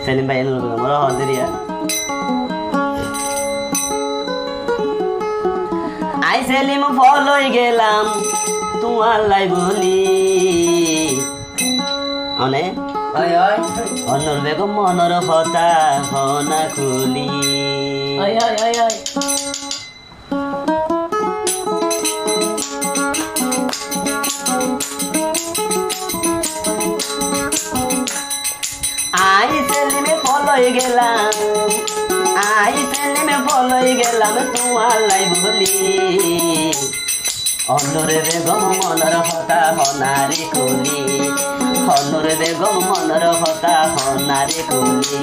সেলিম ভাই এনে মোরা হদেরিয়া আই সেলিম ফলই গেলাম তোমার লাই বলি অনে ওই ওই অনর বেগম মনর হতা হনা খুলি ওই ওই ওই ওই আই সেলিমে ফলই গেলাম আই সেলিমে ফলই গেলাম তোমার লাই বলি অনরে বেগম মনর হতা হনারে কলি অনরে বেগম মনর হতা হনারে কলি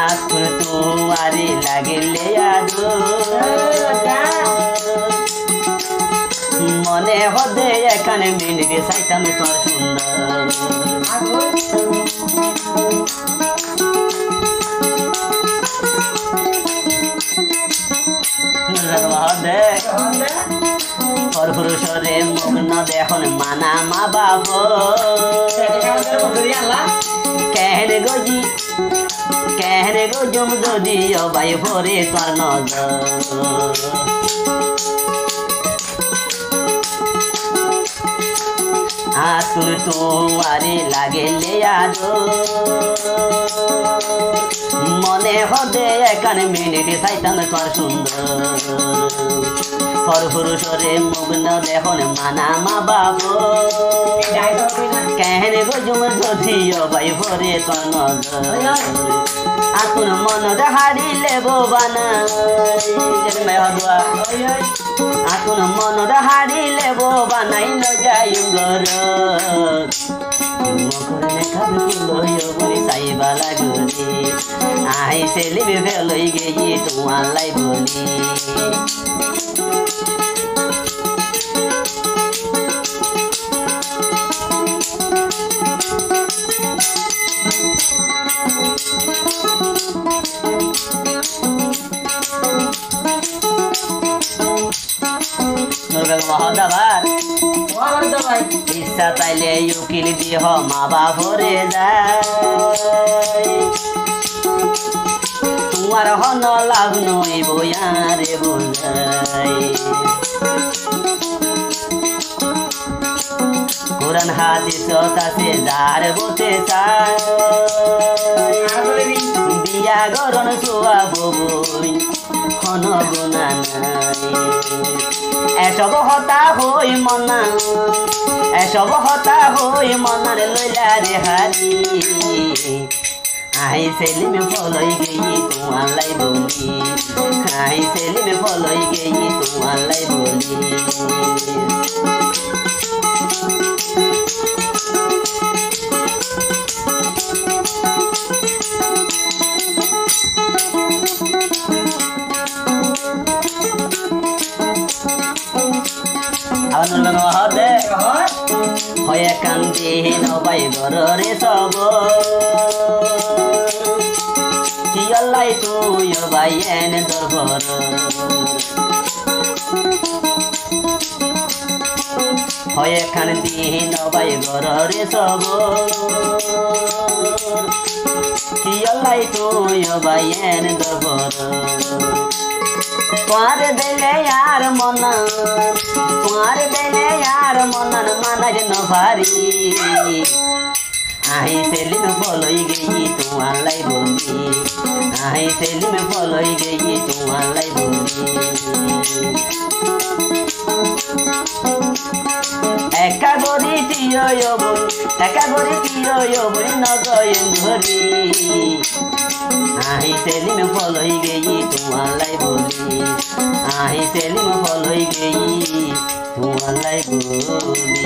আকুর তোমারি লাগিলে আদো মনে হদে এখানে মিনিটে সাইতাম তোর সুন্দর হদে পরপুরুষরে মগ্ন দেখুন মানা মা বাব কেহনে গজম যদি অবাই ভরে তোর নজর আতুর তোমারে লাগেলে আদো মনে হদে এখানে মিনিট চাইতাম তোর সুন্দর পরপুরুষরে মগ্ন দেখুন মানা মা বাব কেহনে গজম যদি অবাই ভরে তোর নজর আতুর মন হারিলে বোবানা আতুর মন হারিলে বোবানাই ন যাই গর মকরনে খাবে লইয় বলি সাইবা লাগলি আই সেলিমে ফেলই গেই তোমার লাই বলি মহদাবার ইচ্ছা চাইলে উকিল দিহ মা বাপরে যায় তোমার হন লাভ নই বয়ারে বোঝাই কোরআন হাদিস আছে যার বসে চায় বিয়া গরণ সোয়া ববই হন গুণা নাই এসব হতা হই মনা এসব হতা হই মনার লইলা রে হারি আই সেলিমে ফলই গেই তোমার লাই বলি আই সেলিমে ফলই গেই তোমার লাই বলি হদে হয়ে কান্দি নবাই গরে সব কিয়লাই তুই বাই এনে দরবর হয়ে কান্দি নবাই গরে সব কিয়লাই তুই বাই এনে দরবর তোমার দিলে यार মনা তোমার দিলে यार মনার মানাজ নভারি আই সেলিম ফলই গেই তোমার লাই বলি আই সেলিম ফলই গেই তোমার লাই বলি একা গরি টিয় বই একা গরি টিয় বই নগয়েন ধরি আই সেলিম ফলই গেই তোমার লাই বলি আই সেলিম ফলই গেই তোমার লাই বলি